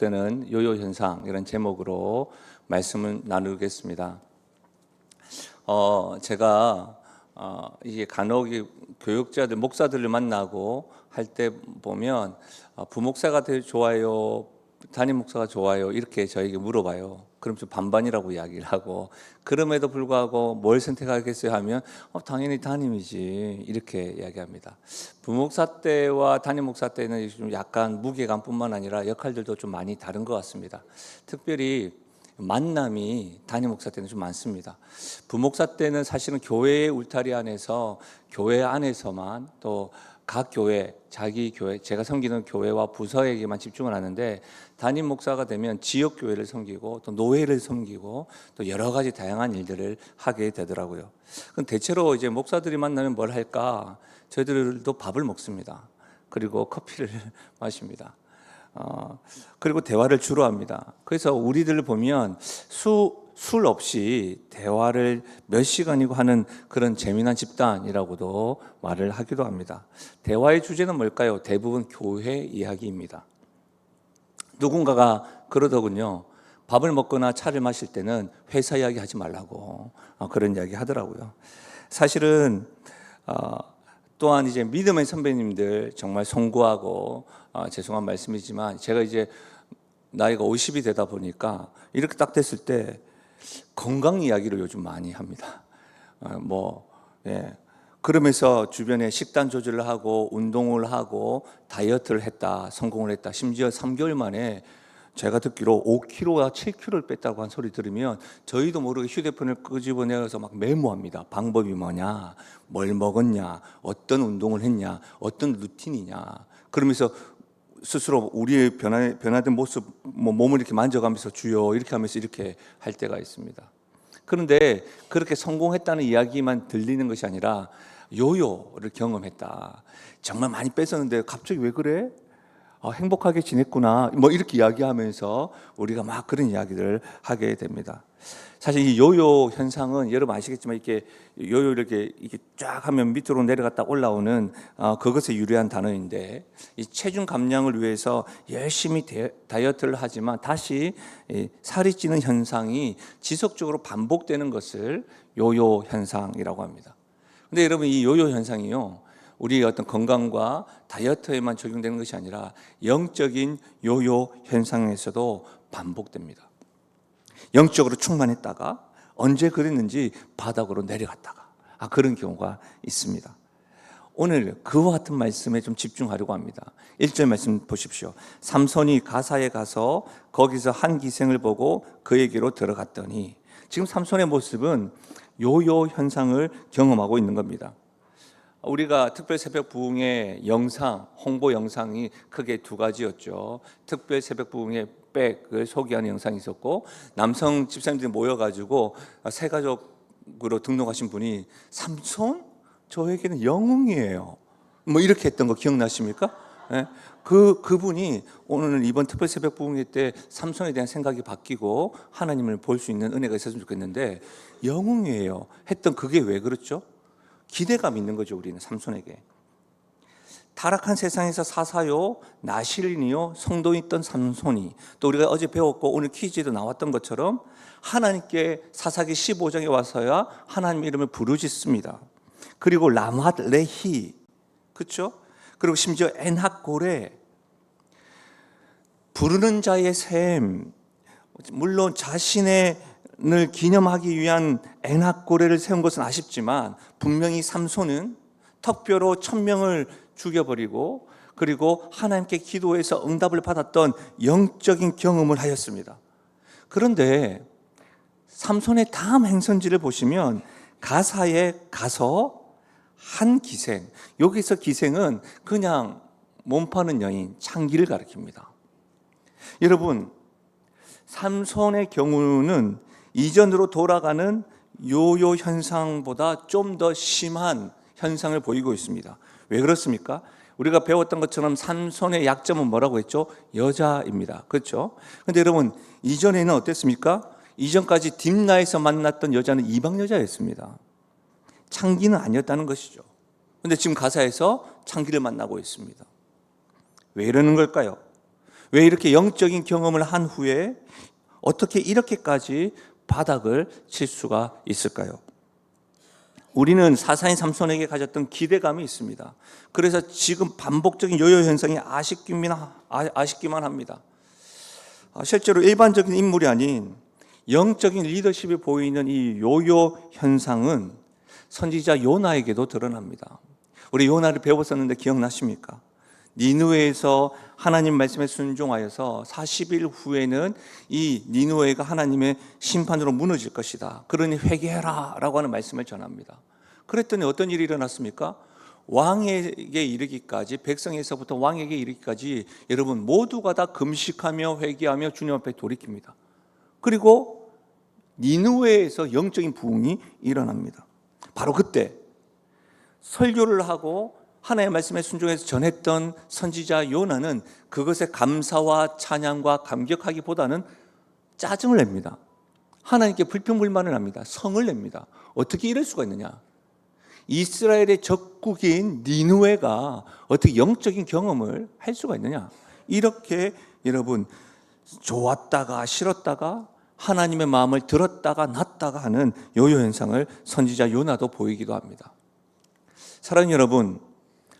때는 요요 현상 이런 제목으로 말씀을 나누겠습니다. 제가 이게 간혹 교육자들 목사들을 만나고 할 때 보면 부목사가 더 좋아요, 담임 목사가 좋아요 이렇게 저에게 물어봐요. 그럼 좀 반반이라고 이야기를 하고, 그럼에도 불구하고 뭘 선택하겠어요 하면 당연히 담임이지 이렇게 이야기합니다. 부목사 때와 담임 목사 때는 좀 약간 무게감뿐만 아니라 역할들도 좀 많이 다른 것 같습니다. 특별히 만남이 담임 목사 때는 좀 많습니다. 부목사 때는 사실은 교회의 울타리 안에서, 교회 안에서만, 또 각 교회, 자기 교회, 제가 섬기는 교회와 부서에게만 집중을 하는데, 담임 목사가 되면 지역 교회를 섬기고 또 노회를 섬기고 또 여러 가지 다양한 일들을 하게 되더라고요. 그럼 대체로 이제 목사들이 만나면 뭘 할까? 저희들도 밥을 먹습니다. 그리고 커피를 마십니다. 그리고 대화를 주로 합니다. 그래서 우리들을 보면 술 없이 대화를 몇 시간이고 하는 그런 재미난 집단이라고도 말을 하기도 합니다. 대화의 주제는 뭘까요? 대부분 교회 이야기입니다. 누군가가 그러더군요. 밥을 먹거나 차를 마실 때는 회사 이야기 하지 말라고 그런 이야기 하더라고요. 사실은 또한 이제 믿음의 선배님들 정말 송구하고, 죄송한 말씀이지만 제가 이제 나이가 50이 되다 보니까 이렇게 딱 됐을 때 건강 이야기를 요즘 많이 합니다. 그러면서 주변에 식단 조절을 하고 운동을 하고 다이어트를 했다, 성공을 했다. 심지어 3개월 만에 제가 듣기로 5kg와 7kg를 뺐다고 한 소리 들으면 저희도 모르게 휴대폰을 끄집어내서 막 메모합니다. 방법이 뭐냐, 뭘 먹었냐, 어떤 운동을 했냐, 어떤 루틴이냐. 그러면서 스스로 우리의 변화된 모습, 몸을 이렇게 만져가면서 주여 이렇게 하면서 이렇게 할 때가 있습니다. 그런데 그렇게 성공했다는 이야기만 들리는 것이 아니라 요요를 경험했다. 정말 많이 뺐었는데 갑자기 왜 그래? 행복하게 지냈구나. 이렇게 이야기하면서 우리가 막 그런 이야기를 하게 됩니다. 사실 이 요요 현상은 여러분 아시겠지만 이렇게 요요 이렇게 쫙 하면 밑으로 내려갔다 올라오는 그것에 유래한 단어인데, 이 체중 감량을 위해서 열심히 다이어트를 하지만 다시 살이 찌는 현상이 지속적으로 반복되는 것을 요요 현상이라고 합니다. 근데 여러분 이 요요 현상이요, 우리의 어떤 건강과 다이어트에만 적용되는 것이 아니라 영적인 요요 현상에서도 반복됩니다. 영적으로 충만했다가 언제 그랬는지 바닥으로 내려갔다가 그런 경우가 있습니다. 오늘 그와 같은 말씀에 좀 집중하려고 합니다. 1절 말씀 보십시오. 삼손이 가사에 가서 거기서 한 기생을 보고 그에게로 들어갔더니, 지금 삼손의 모습은 요요 현상을 경험하고 있는 겁니다. 우리가 특별 새벽 부흥의 영상, 홍보 영상이 크게 두 가지였죠. 특별 새벽 부흥의 백을 소개하는 영상이 있었고, 남성 집사님들이 모여가지고 세 가족으로 등록하신 분이 삼손? 저에게는 영웅이에요. 이렇게 했던 거 기억나십니까? 네? 그분이 오늘 이번 특별 새벽 부흥회 때 삼손에 대한 생각이 바뀌고 하나님을 볼 수 있는 은혜가 있었으면 좋겠는데, 영웅이에요 했던 그게 왜 그렇죠? 기대감 있는 거죠. 우리는 삼손에게 타락한 세상에서 사사요 나실인이요 성도 있던 삼손이, 또 우리가 어제 배웠고 오늘 퀴즈에도 나왔던 것처럼 하나님께 사사기 15장에 와서야 하나님 이름을 부르짖습니다. 그리고 라맛 레히, 그렇죠? 그리고 심지어 엔학고레, 부르는 자의 셈, 물론 자신을 기념하기 위한 엔학고레를 세운 것은 아쉽지만 분명히 삼손은 턱뼈로 1000명을 죽여버리고, 그리고 하나님께 기도해서 응답을 받았던 영적인 경험을 하였습니다. 그런데 삼손의 다음 행선지를 보시면 가사에 가서 한 기생, 여기서 기생은 그냥 몸 파는 여인, 창기를 가리킵니다. 여러분, 삼손의 경우는 이전으로 돌아가는 요요 현상보다 좀 더 심한 현상을 보이고 있습니다. 왜 그렇습니까? 우리가 배웠던 것처럼 삼손의 약점은 뭐라고 했죠? 여자입니다. 그렇죠? 그런데 여러분, 이전에는 어땠습니까? 이전까지 딥나에서 만났던 여자는 이방 여자였습니다. 창기는 아니었다는 것이죠. 그런데 지금 가사에서 창기를 만나고 있습니다. 왜 이러는 걸까요? 왜 이렇게 영적인 경험을 한 후에 어떻게 이렇게까지 바닥을 칠 수가 있을까요? 우리는 사사인 삼손에게 가졌던 기대감이 있습니다. 그래서 지금 반복적인 요요 현상이 아쉽기만 합니다. 실제로 일반적인 인물이 아닌 영적인 리더십이 보이는 이 요요 현상은 선지자 요나에게도 드러납니다. 우리 요나를 배웠었는데 기억나십니까? 니느웨에서 하나님 말씀에 순종하여서 40일 후에는 이 니느웨가 하나님의 심판으로 무너질 것이다. 그러니 회개해라 라고 하는 말씀을 전합니다. 그랬더니 어떤 일이 일어났습니까? 왕에게 이르기까지, 백성에서부터 왕에게 이르기까지 여러분 모두가 다 금식하며 회개하며 주님 앞에 돌이킵니다. 그리고 니느웨에서 영적인 부흥이 일어납니다. 바로 그때 설교를 하고 하나님의 말씀에 순종해서 전했던 선지자 요나는 그것에 감사와 찬양과 감격하기보다는 짜증을 냅니다. 하나님께 불평불만을 합니다. 성을 냅니다. 어떻게 이럴 수가 있느냐? 이스라엘의 적국인 니느웨가 어떻게 영적인 경험을 할 수가 있느냐? 이렇게 여러분 좋았다가 싫었다가 하나님의 마음을 들었다가 놨다가 하는 요요 현상을 선지자 요나도 보이기도 합니다. 사랑하는 여러분,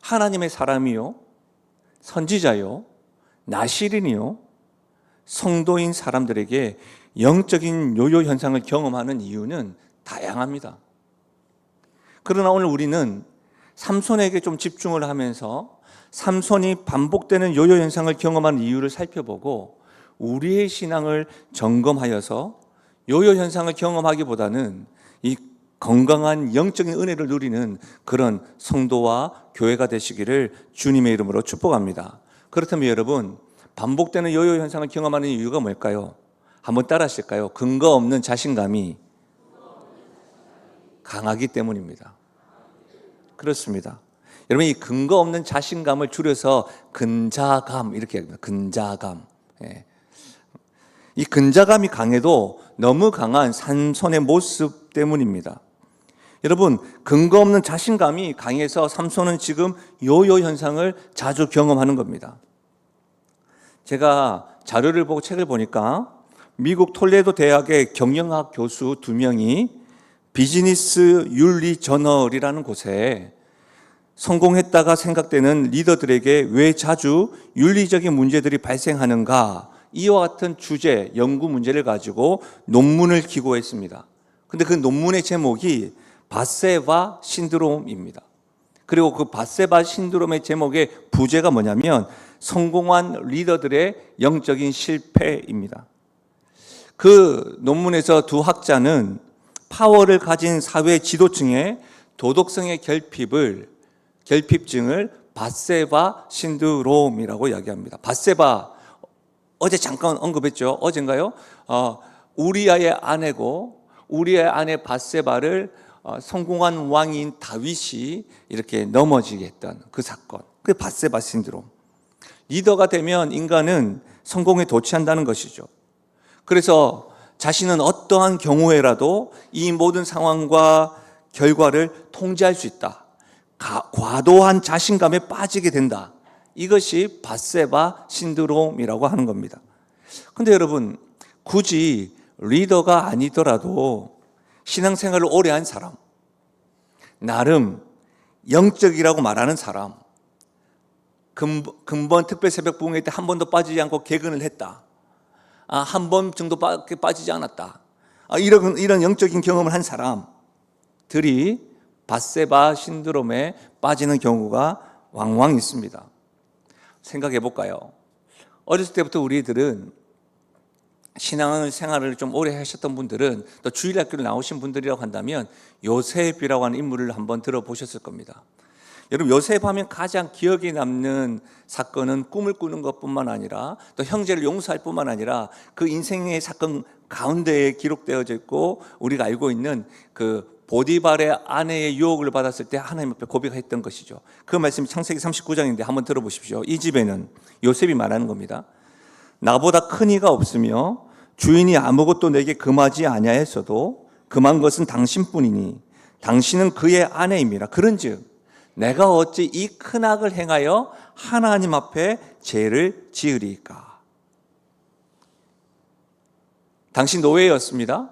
하나님의 사람이요, 선지자요, 나시린이요, 성도인 사람들에게 영적인 요요 현상을 경험하는 이유는 다양합니다. 그러나 오늘 우리는 삼손에게 좀 집중을 하면서 삼손이 반복되는 요요 현상을 경험하는 이유를 살펴보고 우리의 신앙을 점검하여서 요요 현상을 경험하기보다는 이 건강한 영적인 은혜를 누리는 그런 성도와 교회가 되시기를 주님의 이름으로 축복합니다. 그렇다면 여러분, 반복되는 요요 현상을 경험하는 이유가 뭘까요? 한번 따라 하실까요? 근거 없는 자신감이 강하기 때문입니다. 그렇습니다. 여러분, 이 근거 없는 자신감을 줄여서 근자감 이렇게 합니다. 근자감. 이 근자감이 강해도 너무 강한 삼손의 모습 때문입니다. 여러분, 근거 없는 자신감이 강해서 삼손은 지금 요요 현상을 자주 경험하는 겁니다. 제가 자료를 보고 책을 보니까 미국 톨레도 대학의 경영학 교수 2명이 비즈니스 윤리 저널이라는 곳에 성공했다가 생각되는 리더들에게 왜 자주 윤리적인 문제들이 발생하는가, 이와 같은 주제, 연구 문제를 가지고 논문을 기고했습니다. 근데 그 논문의 제목이 밧세바 신드롬입니다. 그리고 그 밧세바 신드롬의 제목의 부제가 뭐냐면 성공한 리더들의 영적인 실패입니다. 그 논문에서 두 학자는 파워를 가진 사회 지도층의 도덕성의 결핍증을 밧세바 신드롬이라고 이야기합니다. 밧세바, 어제 잠깐 언급했죠. 어젠가요? 우리아의 아내고 우리아의 아내 밧세바를 성공한 왕인 다윗이 이렇게 넘어지게 했던 그 사건, 그게 밧세바 신드롬. 리더가 되면 인간은 성공에 도취한다는 것이죠. 그래서 자신은 어떠한 경우에라도 이 모든 상황과 결과를 통제할 수 있다. 과도한 자신감에 빠지게 된다. 이것이 밧세바 신드롬이라고 하는 겁니다. 그런데 여러분, 굳이 리더가 아니더라도 신앙생활을 오래 한 사람, 나름 영적이라고 말하는 사람, 근본 특별 새벽 부흥회 때 한 번도 빠지지 않고 개근을 했다. 한 번 정도밖에 빠지지 않았다. 이런 영적인 경험을 한 사람들이 밧세바 신드롬에 빠지는 경우가 왕왕 있습니다. 생각해 볼까요? 어렸을 때부터 우리들은 신앙생활을 좀 오래 하셨던 분들은, 또 주일학교를 나오신 분들이라고 한다면 요셉이라고 하는 인물을 한번 들어보셨을 겁니다. 여러분, 요셉 하면 가장 기억에 남는 사건은 꿈을 꾸는 것뿐만 아니라 또 형제를 용서할 뿐만 아니라 그 인생의 사건 가운데에 기록되어져 있고 우리가 알고 있는 그 보디발의 아내의 유혹을 받았을 때 하나님 앞에 고백했던 것이죠. 그 말씀이 창세기 39장인데 한번 들어보십시오. 이 집에는 요셉이 말하는 겁니다. 나보다 큰 이가 없으며 주인이 아무것도 내게 금하지 아니하였어도 금한 것은 당신뿐이니 당신은 그의 아내임이라. 그런즉 내가 어찌 이 큰 악을 행하여 하나님 앞에 죄를 지으리까. 당시 노예였습니다.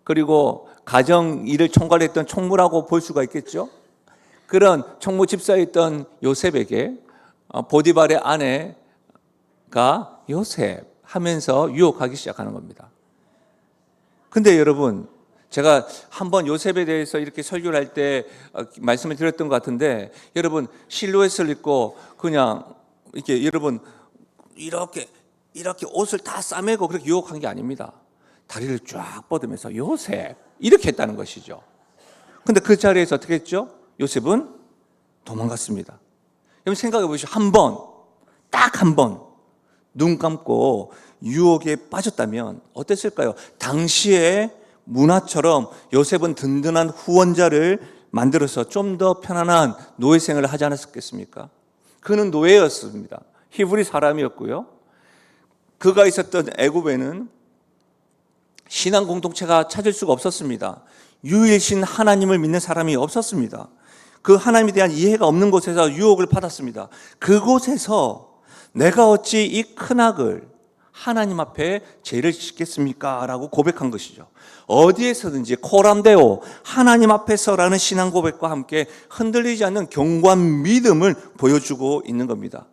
그리고 가정 일을 총괄했던 총무라고 볼 수가 있겠죠. 그런 총무 집사였던 요셉에게 보디발의 아내가 요셉 하면서 유혹하기 시작하는 겁니다. 근데 여러분, 제가 한번 요셉에 대해서 이렇게 설교를 할 때 말씀을 드렸던 것 같은데, 여러분 실루엣을 입고 그냥 이렇게 여러분 이렇게 옷을 다 싸매고 그렇게 유혹한 게 아닙니다. 다리를 쫙 뻗으면서 요셉 이렇게 했다는 것이죠. 근데 그 자리에서 어떻게 했죠? 요셉은 도망갔습니다. 여러분 생각해 보시죠. 딱 한 번 눈 감고 유혹에 빠졌다면 어땠을까요? 당시의 문화처럼 요셉은 든든한 후원자를 만들어서 좀 더 편안한 노예 생활을 하지 않았겠습니까? 그는 노예였습니다. 히브리 사람이었고요. 그가 있었던 애굽에는 신앙 공동체가 찾을 수가 없었습니다. 유일신 하나님을 믿는 사람이 없었습니다. 그 하나님에 대한 이해가 없는 곳에서 유혹을 받았습니다. 그곳에서 내가 어찌 이 큰 악을 하나님 앞에 죄를 짓겠습니까? 라고 고백한 것이죠. 어디에서든지 코람데오 하나님 앞에서라는 신앙 고백과 함께 흔들리지 않는 견고한 믿음을 보여주고 있는 겁니다.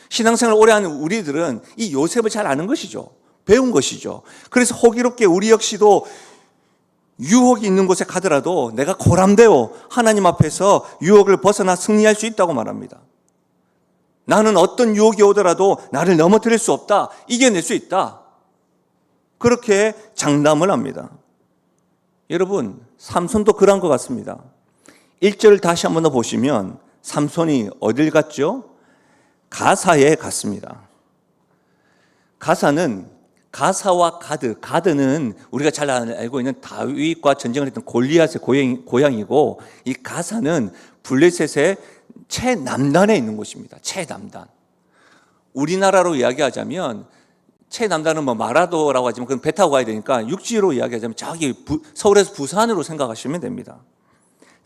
신앙생활을 오래 하는 우리들은 이 요셉을 잘 아는 것이죠. 배운 것이죠. 그래서 호기롭게 우리 역시도 유혹이 있는 곳에 가더라도 내가 고람되어 하나님 앞에서 유혹을 벗어나 승리할 수 있다고 말합니다. 나는 어떤 유혹이 오더라도 나를 넘어뜨릴 수 없다. 이겨낼 수 있다. 그렇게 장담을 합니다. 여러분, 삼손도 그런 것 같습니다. 1절을 다시 한번 더 보시면 삼손이 어딜 갔죠? 가사에 갔습니다. 가사와 가드는 우리가 잘 알고 있는 다윗과 전쟁을 했던 골리앗의 고향이고, 이 가사는 블레셋의 최남단에 있는 곳입니다. 최남단. 우리나라로 이야기하자면 최남단은 마라도라고 하지만 그건 배 타고 가야 되니까 육지로 이야기하자면 저기 서울에서 부산으로 생각하시면 됩니다.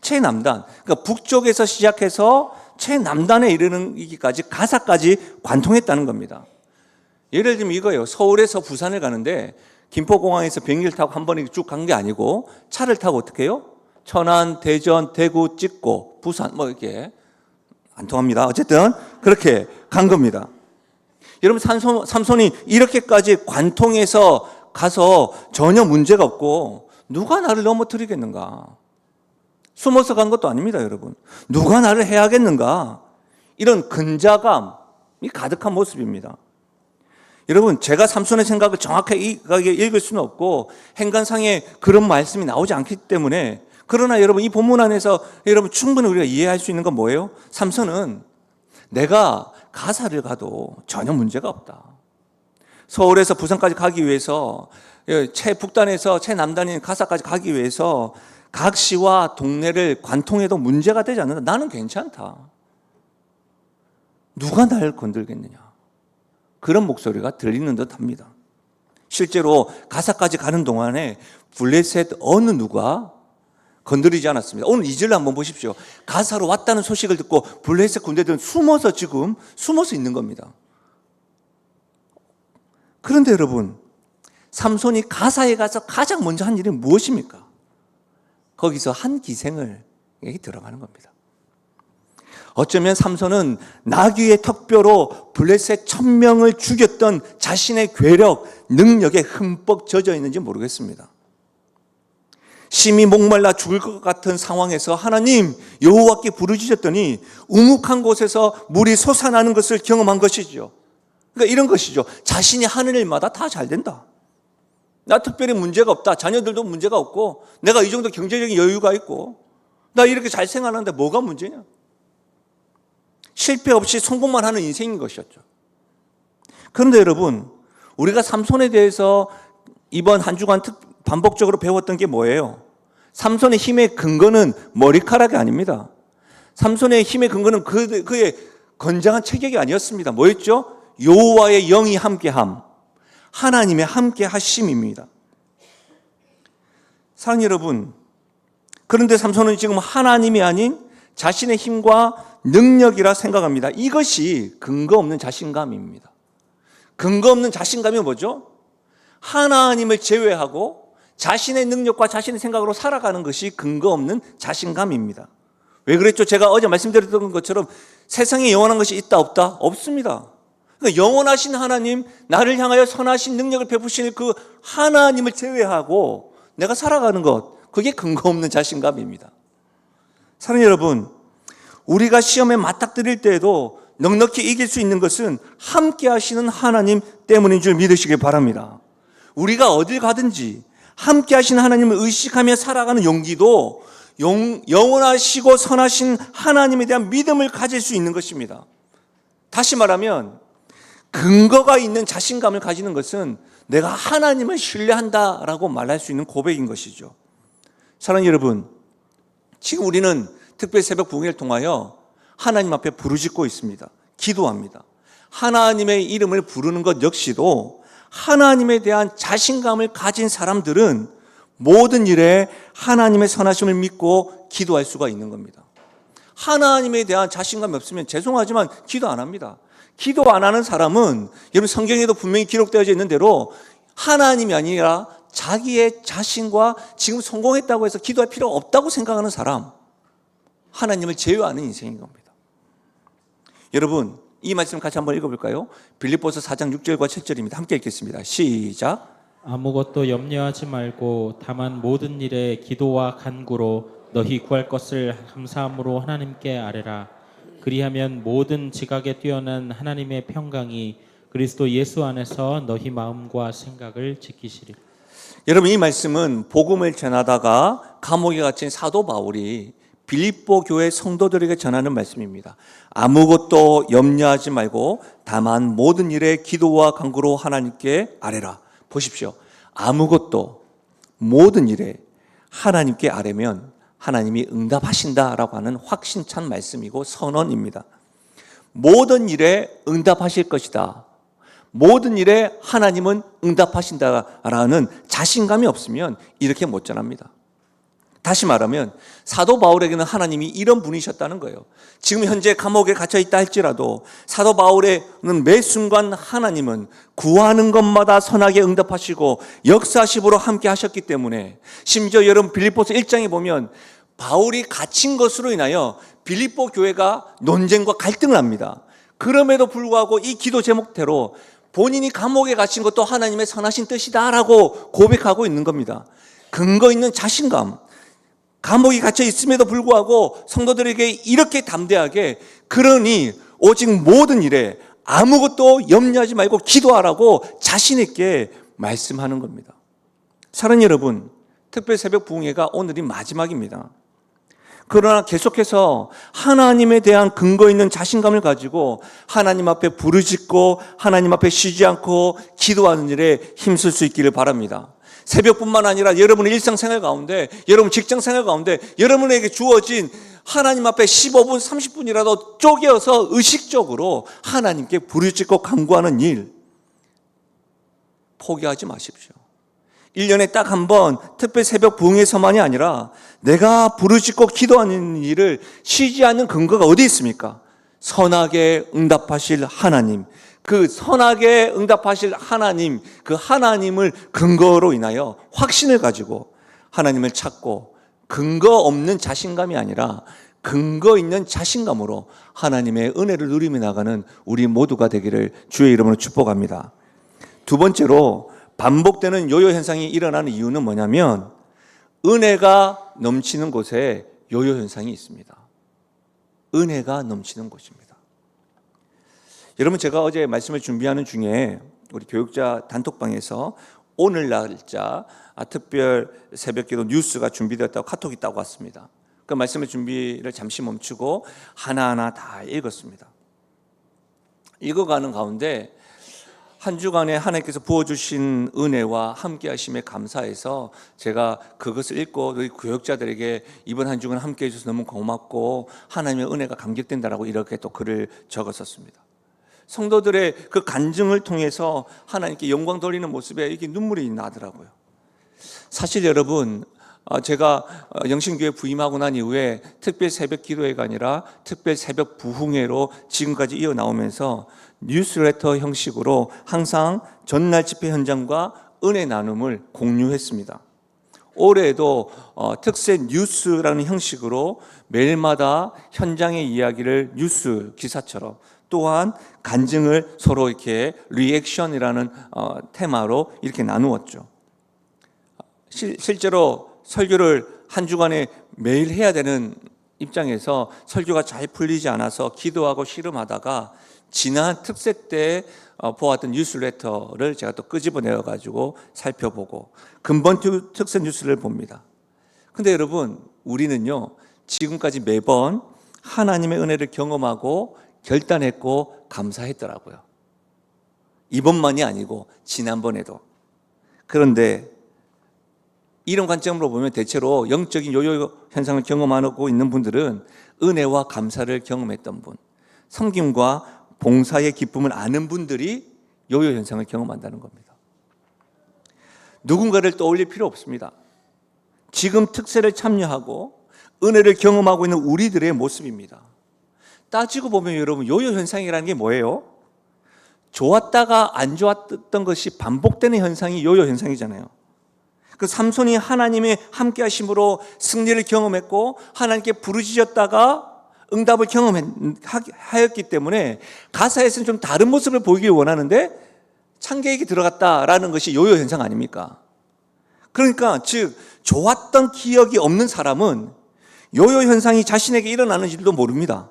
최남단. 그러니까 북쪽에서 시작해서 최남단에 이르는기까지 가사까지 관통했다는 겁니다. 예를 들면 이거예요. 서울에서 부산을 가는데 김포공항에서 비행기를 타고 한 번에 쭉 간 게 아니고 차를 타고 어떻게 해요? 천안, 대전, 대구 찍고 부산 이렇게 안 통합니다. 어쨌든 그렇게 간 겁니다. 여러분 삼손이 이렇게까지 관통해서 가서 전혀 문제가 없고 누가 나를 넘어뜨리겠는가? 숨어서 간 것도 아닙니다, 여러분. 누가 나를 해야겠는가? 이런 근자감이 가득한 모습입니다. 여러분, 제가 삼손의 생각을 정확하게 읽을 수는 없고 행간상에 그런 말씀이 나오지 않기 때문에, 그러나 여러분 이 본문 안에서 여러분 충분히 우리가 이해할 수 있는 건 뭐예요? 삼손은 내가 가사를 가도 전혀 문제가 없다. 서울에서 부산까지 가기 위해서, 최북단에서 최남단인 가사까지 가기 위해서 각 시와 동네를 관통해도 문제가 되지 않는다. 나는 괜찮다. 누가 날 건들겠느냐? 그런 목소리가 들리는 듯 합니다. 실제로 가사까지 가는 동안에 블레셋 어느 누가 건드리지 않았습니다. 오늘 2절을 한번 보십시오. 가사로 왔다는 소식을 듣고 블레셋 군대들은 숨어서 있는 겁니다. 그런데 여러분, 삼손이 가사에 가서 가장 먼저 한 일이 무엇입니까? 거기서 한 기생을 들어가는 겁니다. 어쩌면 삼손은 나귀의 턱뼈로 블레셋 1000명을 죽였던 자신의 괴력, 능력에 흠뻑 젖어 있는지 모르겠습니다. 심히 목말라 죽을 것 같은 상황에서 하나님 여호와께 부르짖었더니 우묵한 곳에서 물이 솟아나는 것을 경험한 것이죠. 그러니까 이런 것이죠. 자신이 하는 일마다 다 잘 된다. 나 특별히 문제가 없다. 자녀들도 문제가 없고 내가 이 정도 경제적인 여유가 있고 나 이렇게 잘 생활하는데 뭐가 문제냐? 실패 없이 성공만 하는 인생인 것이었죠. 그런데 여러분, 우리가 삼손에 대해서 이번 한 주간 반복적으로 배웠던 게 뭐예요? 삼손의 힘의 근거는 머리카락이 아닙니다. 삼손의 힘의 근거는 그의 건장한 체격이 아니었습니다. 뭐였죠? 여호와의 영이 함께함, 하나님의 함께하심입니다. 사랑하는 여러분, 그런데 삼손은 지금 하나님이 아닌 자신의 힘과 능력이라 생각합니다. 이것이 근거 없는 자신감입니다. 근거 없는 자신감이 뭐죠? 하나님을 제외하고 자신의 능력과 자신의 생각으로 살아가는 것이 근거 없는 자신감입니다. 왜 그랬죠? 제가 어제 말씀드렸던 것처럼 세상에 영원한 것이 있다 없다? 없습니다. 그러니까 영원하신 하나님, 나를 향하여 선하신 능력을 베푸시는 그 하나님을 제외하고 내가 살아가는 것, 그게 근거 없는 자신감입니다. 사랑하는 여러분, 우리가 시험에 맞닥뜨릴 때에도 넉넉히 이길 수 있는 것은 함께 하시는 하나님 때문인 줄 믿으시길 바랍니다. 우리가 어딜 가든지 함께 하시는 하나님을 의식하며 살아가는 용기도 영원하시고 선하신 하나님에 대한 믿음을 가질 수 있는 것입니다. 다시 말하면 근거가 있는 자신감을 가지는 것은 내가 하나님을 신뢰한다라고 말할 수 있는 고백인 것이죠. 사랑하는 여러분, 지금 우리는 특별 새벽 부흥회를 통하여 하나님 앞에 부르짖고 있습니다. 기도합니다. 하나님의 이름을 부르는 것 역시도 하나님에 대한 자신감을 가진 사람들은 모든 일에 하나님의 선하심을 믿고 기도할 수가 있는 겁니다. 하나님에 대한 자신감이 없으면 죄송하지만 기도 안 합니다. 기도 안 하는 사람은 여러분 성경에도 분명히 기록되어져 있는 대로 하나님이 아니라 자기의 자신과 지금 성공했다고 해서 기도할 필요 없다고 생각하는 사람, 하나님을 제외하는 인생인 겁니다. 여러분, 이 말씀 같이 한번 읽어볼까요? 빌립보서 4장 6절과 7절입니다. 함께 읽겠습니다. 시작. 아무것도 염려하지 말고 다만 모든 일에 기도와 간구로 너희 구할 것을 감사함으로 하나님께 아뢰라. 그리하면 모든 지각에 뛰어난 하나님의 평강이 그리스도 예수 안에서 너희 마음과 생각을 지키시리라. 여러분, 이 말씀은 복음을 전하다가 감옥에 갇힌 사도 바울이 빌립보 교회 성도들에게 전하는 말씀입니다. 아무것도 염려하지 말고 다만 모든 일에 기도와 간구로 하나님께 아뢰라. 보십시오. 아무것도 모든 일에 하나님께 아뢰면 하나님이 응답하신다라고 하는 확신찬 말씀이고 선언입니다. 모든 일에 응답하실 것이다. 모든 일에 하나님은 응답하신다라는 자신감이 없으면 이렇게 못 전합니다. 다시 말하면 사도 바울에게는 하나님이 이런 분이셨다는 거예요. 지금 현재 감옥에 갇혀 있다 할지라도 사도 바울에는 매 순간 하나님은 구하는 것마다 선하게 응답하시고 역사심으로 함께 하셨기 때문에, 심지어 여러분 빌립보서 1장에 보면 바울이 갇힌 것으로 인하여 빌립보 교회가 논쟁과 갈등을 합니다. 그럼에도 불구하고 이 기도 제목대로 본인이 감옥에 갇힌 것도 하나님의 선하신 뜻이다라고 고백하고 있는 겁니다. 근거 있는 자신감, 감옥에 갇혀 있음에도 불구하고 성도들에게 이렇게 담대하게, 그러니 오직 모든 일에 아무것도 염려하지 말고 기도하라고 자신 있게 말씀하는 겁니다. 사랑하는 여러분, 특별 새벽 부흥회가 오늘이 마지막입니다. 그러나 계속해서 하나님에 대한 근거 있는 자신감을 가지고 하나님 앞에 부르짖고 하나님 앞에 쉬지 않고 기도하는 일에 힘쓸 수 있기를 바랍니다. 새벽뿐만 아니라 여러분의 일상생활 가운데, 여러분 직장생활 가운데 여러분에게 주어진 하나님 앞에 15분, 30분이라도 쪼개어서 의식적으로 하나님께 부르짖고 간구하는 일 포기하지 마십시오. 1년에 딱 한 번 특별 새벽 부흥회서만이 아니라 내가 부르짖고 기도하는 일을 쉬지 않는 근거가 어디 있습니까? 선하게 응답하실 하나님, 그 선하게 응답하실 하나님, 그 하나님을 근거로 인하여 확신을 가지고 하나님을 찾고, 근거 없는 자신감이 아니라 근거 있는 자신감으로 하나님의 은혜를 누리며 나가는 우리 모두가 되기를 주의 이름으로 축복합니다. 두 번째로, 반복되는 요요 현상이 일어나는 이유는 뭐냐면 은혜가 넘치는 곳에 요요 현상이 있습니다. 은혜가 넘치는 곳입니다. 여러분, 제가 어제 말씀을 준비하는 중에 우리 교육자 단톡방에서 오늘 날짜 특별 새벽기도 뉴스가 준비되었다고 카톡이 따고 왔습니다. 그 말씀의 준비를 잠시 멈추고 하나하나 다 읽었습니다. 읽어가는 가운데 한 주간에 하나님께서 부어주신 은혜와 함께 하심에 감사해서 제가 그것을 읽고 우리 교역자들에게 이번 한 주간 함께 해주셔서 너무 고맙고 하나님의 은혜가 감격된다라고 이렇게 또 글을 적었었습니다. 성도들의 그 간증을 통해서 하나님께 영광 돌리는 모습에 이게 눈물이 나더라고요. 사실 여러분, 제가 영신교회 부임하고 난 이후에 특별 새벽 기도회가 아니라 특별 새벽 부흥회로 지금까지 이어나오면서 뉴스레터 형식으로 항상 전날 집회 현장과 은혜 나눔을 공유했습니다. 올해에도 특세 뉴스라는 형식으로 매일마다 현장의 이야기를 뉴스 기사처럼, 또한 간증을 서로 이렇게 리액션이라는 테마로 이렇게 나누었죠. 실제로 설교를 한 주간에 매일 해야 되는 입장에서 설교가 잘 풀리지 않아서 기도하고 씨름하다가 지난 특세 때 보았던 뉴스레터를 제가 또 끄집어내어 가지고 살펴보고 근본 특세 뉴스를 봅니다. 근데 여러분, 우리는요 지금까지 매번 하나님의 은혜를 경험하고 결단했고 감사했더라고요. 이번만이 아니고 지난번에도. 그런데 이런 관점으로 보면 대체로 영적인 요요 현상을 경험하고 있는 분들은 은혜와 감사를 경험했던 분, 섬김과 봉사의 기쁨을 아는 분들이 요요 현상을 경험한다는 겁니다. 누군가를 떠올릴 필요 없습니다. 지금 특세를 참여하고 은혜를 경험하고 있는 우리들의 모습입니다. 따지고 보면 여러분, 요요 현상이라는 게 뭐예요? 좋았다가 안 좋았던 것이 반복되는 현상이 요요 현상이잖아요. 그 삼손이 하나님의 함께 하심으로 승리를 경험했고 하나님께 부르짖었다가 응답을 경험하였기 때문에 가사에서는 좀 다른 모습을 보이길 원하는데 창계에게 들어갔다라는 것이 요요 현상 아닙니까? 그러니까 즉 좋았던 기억이 없는 사람은 요요 현상이 자신에게 일어나는 줄도 모릅니다.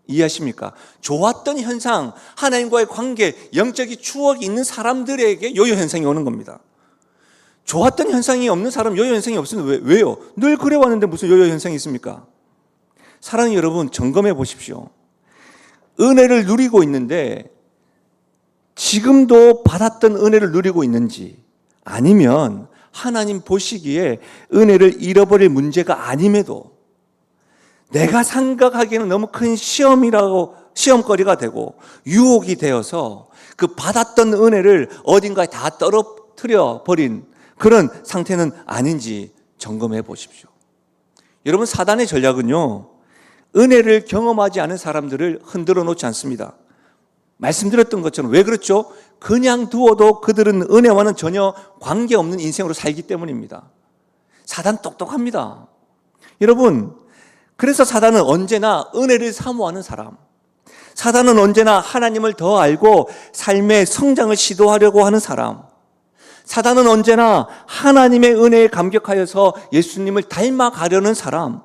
이해하십니까? 좋았던 현상, 하나님과의 관계, 영적인 추억이 있는 사람들에게 요요 현상이 오는 겁니다. 좋았던 현상이 없는 사람, 요요 현상이 없으면 왜요? 늘 그래 왔는데 무슨 요요 현상이 있습니까? 사랑하는 여러분, 점검해 보십시오. 은혜를 누리고 있는데 지금도 받았던 은혜를 누리고 있는지, 아니면 하나님 보시기에 은혜를 잃어버릴 문제가 아님에도 내가 생각하기에는 너무 큰 시험거리가 되고 유혹이 되어서 그 받았던 은혜를 어딘가에 다 떨어뜨려 버린 그런 상태는 아닌지 점검해 보십시오. 여러분, 사단의 전략은요, 은혜를 경험하지 않은 사람들을 흔들어 놓지 않습니다. 말씀드렸던 것처럼 왜 그렇죠? 그냥 두어도 그들은 은혜와는 전혀 관계없는 인생으로 살기 때문입니다. 사단 똑똑합니다. 여러분, 그래서 사단은 언제나 은혜를 사모하는 사람, 사단은 언제나 하나님을 더 알고 삶의 성장을 시도하려고 하는 사람, 사단은 언제나 하나님의 은혜에 감격하여서 예수님을 닮아가려는 사람,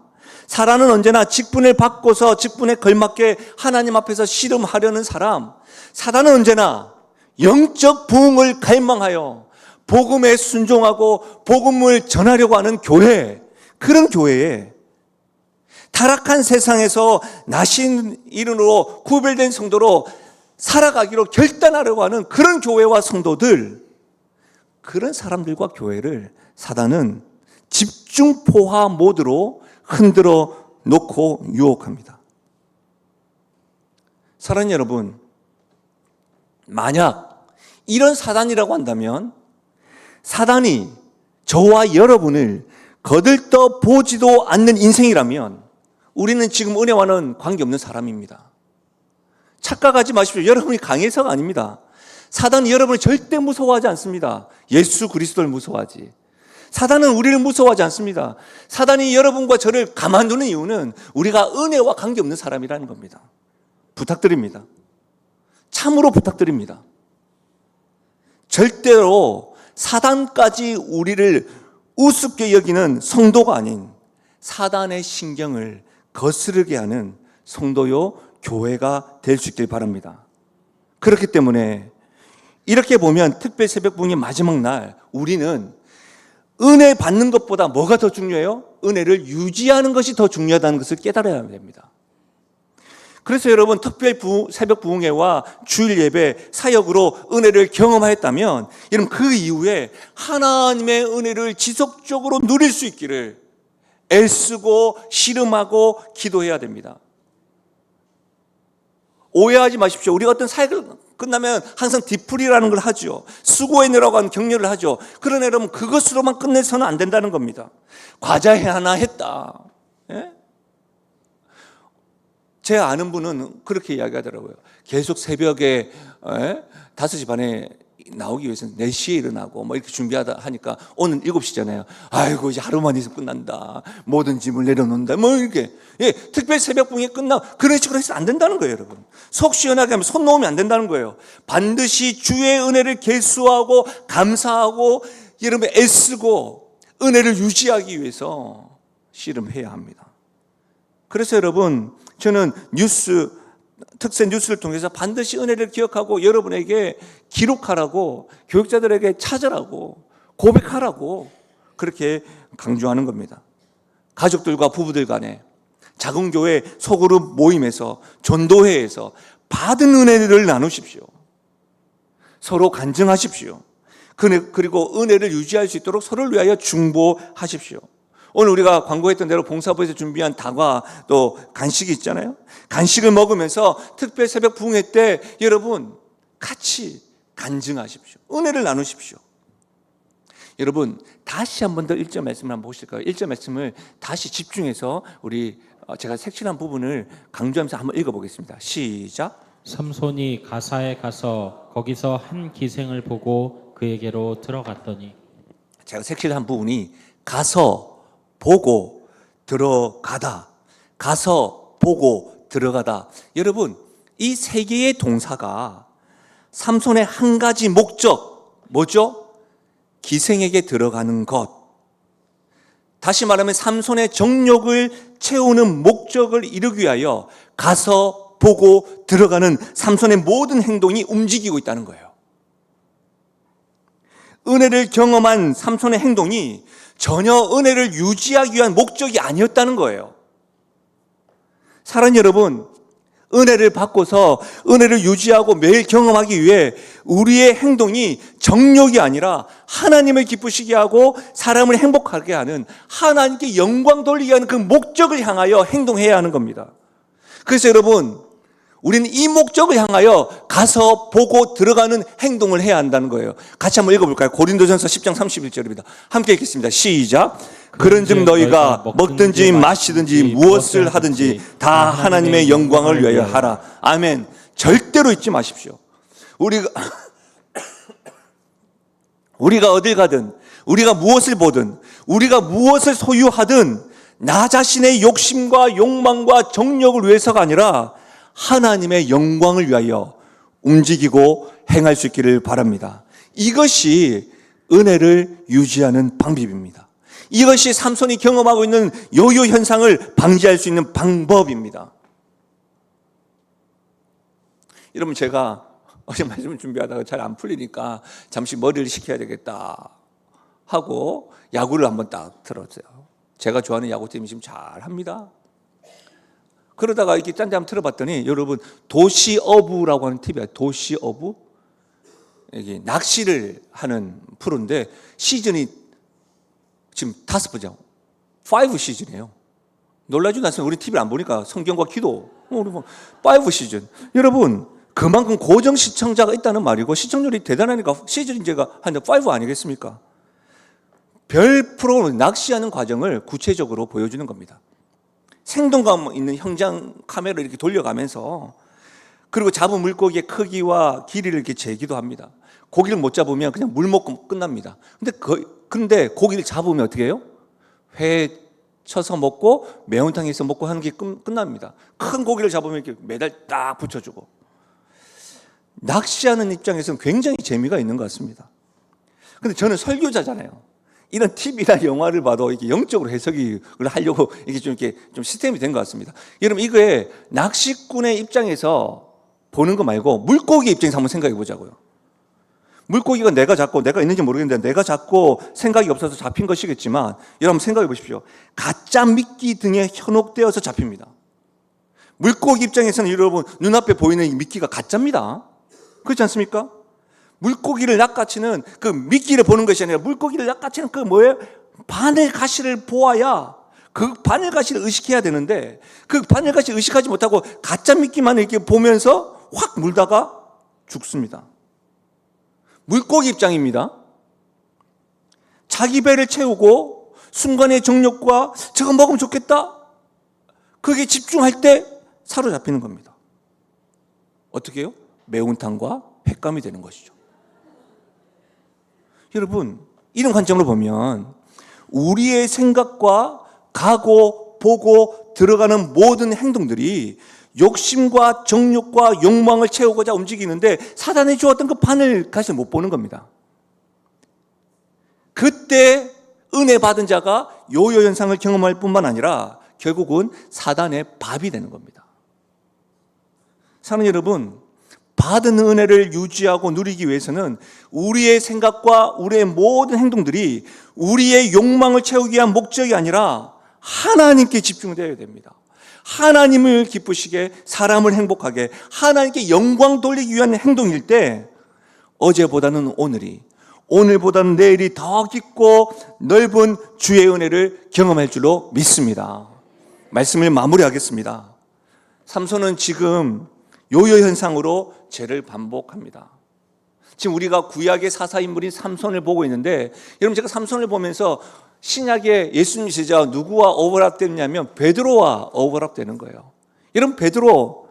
사단은 언제나 직분을 받고서 직분에 걸맞게 하나님 앞에서 씨름하려는 사람, 사단은 언제나 영적 부흥을 갈망하여 복음에 순종하고 복음을 전하려고 하는 교회, 그런 교회에 타락한 세상에서 나신 이름으로 구별된 성도로 살아가기로 결단하려고 하는 그런 교회와 성도들, 그런 사람들과 교회를 사단은 집중포화 모드로 흔들어 놓고 유혹합니다. 사랑하는 여러분, 만약 이런 사단이라고 한다면 사단이 저와 여러분을 거들떠 보지도 않는 인생이라면 우리는 지금 은혜와는 관계없는 사람입니다. 착각하지 마십시오. 여러분이 강해서가 아닙니다. 사단이 여러분을 절대 무서워하지 않습니다. 예수 그리스도를 무서워하지. 사단은 우리를 무서워하지 않습니다. 사단이 여러분과 저를 가만두는 이유는 우리가 은혜와 관계없는 사람이라는 겁니다. 부탁드립니다. 참으로 부탁드립니다. 절대로 사단까지 우리를 우습게 여기는 성도가 아닌 사단의 신경을 거스르게 하는 성도요 교회가 될 수 있길 바랍니다. 그렇기 때문에 이렇게 보면 특별 새벽 부흥의 마지막 날 우리는 은혜 받는 것보다 뭐가 더 중요해요? 은혜를 유지하는 것이 더 중요하다는 것을 깨달아야 됩니다. 그래서 여러분, 특별 새벽 부흥회와 주일 예배 사역으로 은혜를 경험하였다면 여러분 그 이후에 하나님의 은혜를 지속적으로 누릴 수 있기를 애쓰고 씨름하고 기도해야 됩니다. 오해하지 마십시오. 우리가 어떤 사역을 끝나면 항상 디프리라는 걸 하죠. 수고했느라고 하는 격려를 하죠. 그러나 여러분 그것으로만 끝내서는 안 된다는 겁니다. 과자 하나 했다. 예? 제 아는 분은 그렇게 이야기하더라고요. 계속 새벽에 5시 반에 나오기 위해서는 4시에 일어나고 뭐 이렇게 준비하다 하니까 오늘 7시잖아요. 아이고 이제 하루만 있으면 끝난다. 모든 짐을 내려놓는다. 뭐 이렇게 특별 새벽 부흥이 끝나 그런 식으로 해서 안 된다는 거예요, 여러분. 속 시원하게 하면 손 놓으면 안 된다는 거예요. 반드시 주의 은혜를 계수하고 감사하고 여러분 애쓰고 은혜를 유지하기 위해서 씨름해야 합니다. 그래서 여러분 저는 특세 뉴스를 통해서 반드시 은혜를 기억하고 여러분에게 기록하라고 교육자들에게 찾으라고 고백하라고 그렇게 강조하는 겁니다. 가족들과 부부들 간에 작은 교회 소그룹 모임에서 전도회에서 받은 은혜를 나누십시오. 서로 간증하십시오. 그리고 은혜를 유지할 수 있도록 서로를 위하여 중보하십시오. 오늘 우리가 광고했던 대로 봉사부에서 준비한 다과 또 간식이 있잖아요. 간식을 먹으면서 특별 새벽 부흥회 때 여러분 같이 간증하십시오. 은혜를 나누십시오. 여러분 다시 한 번 더 1절 말씀을 한번 보실까요? 1절 말씀을 다시 집중해서 우리 제가 색칠한 부분을 강조하면서 한번 읽어보겠습니다. 시작. 삼손이 가사에 가서 거기서 한 기생을 보고 그에게로 들어갔더니. 제가 색칠한 부분이 가서 보고 들어가다, 가서 보고 들어가다. 여러분 이 세 개의 동사가 삼손의 한 가지 목적 뭐죠? 기생에게 들어가는 것. 다시 말하면 삼손의 정욕을 채우는 목적을 이루기 위하여 가서 보고 들어가는 삼손의 모든 행동이 움직이고 있다는 거예요. 은혜를 경험한 삼손의 행동이 전혀 은혜를 유지하기 위한 목적이 아니었다는 거예요. 사랑하는 여러분, 은혜를 받고서 은혜를 유지하고 매일 경험하기 위해 우리의 행동이 정욕이 아니라 하나님을 기쁘시게 하고 사람을 행복하게 하는 하나님께 영광 돌리게 하는 그 목적을 향하여 행동해야 하는 겁니다. 그래서 여러분, 우리는 이 목적을 향하여 가서 보고 들어가는 행동을 해야 한다는 거예요. 같이 한번 읽어볼까요? 고린도전서 10장 31절입니다. 함께 읽겠습니다. 시작. 그런즉 너희가 먹든지 마시든지 무엇을 하든지 다 하나님의 영광을 위하여 하라. 아멘. 절대로 잊지 마십시오. 우리가 어딜 가든, 우리가 무엇을 보든, 우리가 무엇을 소유하든 나 자신의 욕심과 욕망과 정욕을 위해서가 아니라 하나님의 영광을 위하여 움직이고 행할 수 있기를 바랍니다. 이것이 은혜를 유지하는 방법입니다. 이것이 삼손이 경험하고 있는 요요 현상을 방지할 수 있는 방법입니다. 여러분 제가 어제 말씀을 준비하다가 잘 안 풀리니까 잠시 머리를 식혀야 되겠다 하고 야구를 한번 딱 들었어요. 제가 좋아하는 야구팀이 지금 잘합니다. 그러다가 이렇게 딴데 한번 틀어봤더니 여러분 도시어부라고 하는 TV야. 도시어부 이게 낚시를 하는 프로인데 시즌이 지금 5번이죠. 5 시즌이에요. 놀라지도 않습니다. 우리 TV를 안 보니까 성경과 기도 우리 5 시즌. 여러분 그만큼 고정 시청자가 있다는 말이고 시청률이 대단하니까 시즌제가 한 5 아니겠습니까? 별 프로 낚시하는 과정을 구체적으로 보여주는 겁니다. 생동감 있는 현장 카메라를 이렇게 돌려가면서 그리고 잡은 물고기의 크기와 길이를 이렇게 재기도 합니다. 고기를 못 잡으면 그냥 물 먹고 끝납니다. 근데 고기를 잡으면 어떻게 해요? 회 쳐서 먹고 매운탕에서 먹고 하는 게 끝납니다. 큰 고기를 잡으면 이렇게 매달 딱 붙여주고. 낚시하는 입장에서는 굉장히 재미가 있는 것 같습니다. 근데 저는 설교자잖아요. 이런 TV나 영화를 봐도 이렇게 영적으로 해석을 하려고 이렇게 좀 시스템이 된 것 같습니다. 여러분 이거에 낚시꾼의 입장에서 보는 거 말고 물고기 입장에서 한번 생각해 보자고요. 물고기가 내가 잡고 내가 있는지 모르겠는데 내가 잡고 생각이 없어서 잡힌 것이겠지만 여러분 한번 생각해 보십시오. 가짜 미끼 등에 현혹되어서 잡힙니다. 물고기 입장에서는 여러분 눈앞에 보이는 이 미끼가 가짜입니다. 그렇지 않습니까? 물고기를 낚아채는 그 미끼를 보는 것이 아니라 물고기를 낚아채는 그 뭐예요? 바늘 가시를 보아야 그 바늘 가시를 의식해야 되는데 그 바늘 가시를 의식하지 못하고 가짜 미끼만 이렇게 보면서 확 물다가 죽습니다. 물고기 입장입니다. 자기 배를 채우고 순간의 정욕과 저거 먹으면 좋겠다. 그게 집중할 때 사로잡히는 겁니다. 어떻게 해요? 매운탕과 횟감이 되는 것이죠. 여러분, 이런 관점으로 보면 우리의 생각과 가고 보고 들어가는 모든 행동들이 욕심과 정욕과 욕망을 채우고자 움직이는데 사단이 주었던 그 판을 다시 못 보는 겁니다. 그때 은혜 받은 자가 요요 현상을 경험할 뿐만 아니라 결국은 사단의 밥이 되는 겁니다. 사랑하는 여러분, 받은 은혜를 유지하고 누리기 위해서는 우리의 생각과 우리의 모든 행동들이 우리의 욕망을 채우기 위한 목적이 아니라 하나님께 집중되어야 됩니다. 하나님을 기쁘시게, 사람을 행복하게, 하나님께 영광 돌리기 위한 행동일 때 어제보다는 오늘이, 오늘보다는 내일이 더 깊고 넓은 주의 은혜를 경험할 줄로 믿습니다. 말씀을 마무리하겠습니다. 삼손은 지금 요요 현상으로 죄를 반복합니다. 지금 우리가 구약의 사사인물인 삼손을 보고 있는데, 여러분, 제가 삼손을 보면서 신약의 예수님 제자 누구와 오버랩되느냐면 베드로와 오버랩되는 거예요. 여러분, 베드로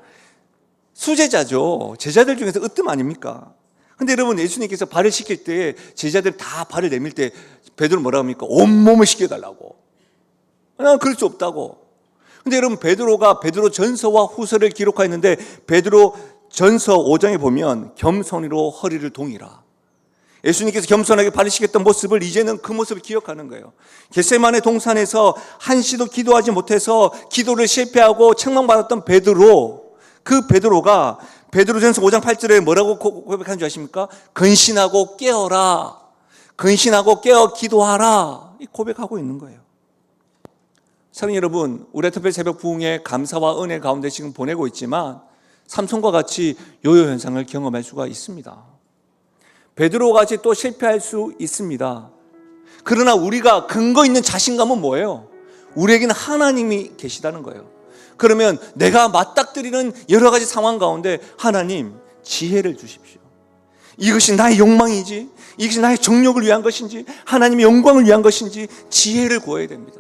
수제자죠. 제자들 중에서 으뜸 아닙니까? 근데 여러분, 예수님께서 발을 씻길 때 제자들 다 발을 내밀 때 베드로 뭐라고 합니까? 온몸을 씻겨달라고. 난 그럴 수 없다고. 근데 여러분, 베드로가 베드로 전서와 후서를 기록하였는데 베드로 전서 5장에 보면 겸손히로 허리를 동이라. 예수님께서 겸손하게 발을 씻겼던 모습을 이제는 그 모습을 기억하는 거예요. 겟세마네 동산에서 한시도 기도하지 못해서 기도를 실패하고 책망받았던 베드로, 그 베드로가 베드로전서 5장 8절에 뭐라고 고백하는 줄 아십니까? 근신하고 깨어라. 근신하고 깨어 기도하라. 이 고백하고 있는 거예요. 사랑하는 여러분, 우리 특별 새벽 부흥의 감사와 은혜 가운데 지금 보내고 있지만 삼손과 같이 요요 현상을 경험할 수가 있습니다. 베드로와 같이 또 실패할 수 있습니다. 그러나 우리가 근거 있는 자신감은 뭐예요? 우리에게는 하나님이 계시다는 거예요. 그러면 내가 맞닥뜨리는 여러 가지 상황 가운데 하나님 지혜를 주십시오. 이것이 나의 욕망이지, 이것이 나의 정욕을 위한 것인지, 하나님의 영광을 위한 것인지 지혜를 구해야 됩니다.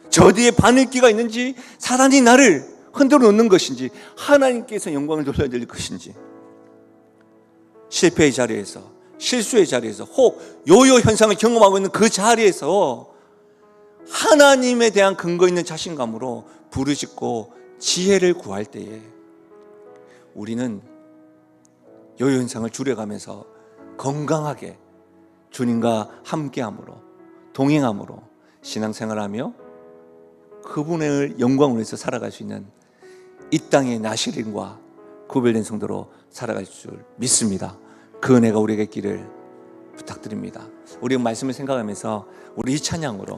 저 뒤에 바늘기가 있는지, 사단이 나를 흔들어 놓는 것인지, 하나님께서 영광을 돌려드릴 것인지, 실패의 자리에서, 실수의 자리에서, 혹 요요 현상을 경험하고 있는 그 자리에서 하나님에 대한 근거 있는 자신감으로 부르짖고 지혜를 구할 때에 우리는 요요 현상을 줄여가면서 건강하게 주님과 함께함으로, 동행함으로 신앙생활하며 그분의 영광을 위해서 살아갈 수 있는 이 땅의 나시린과 구별된 성도로 살아갈 줄 믿습니다. 그 은혜가 우리에게 있기를 부탁드립니다. 우리 말씀을 생각하면서 우리 이 찬양으로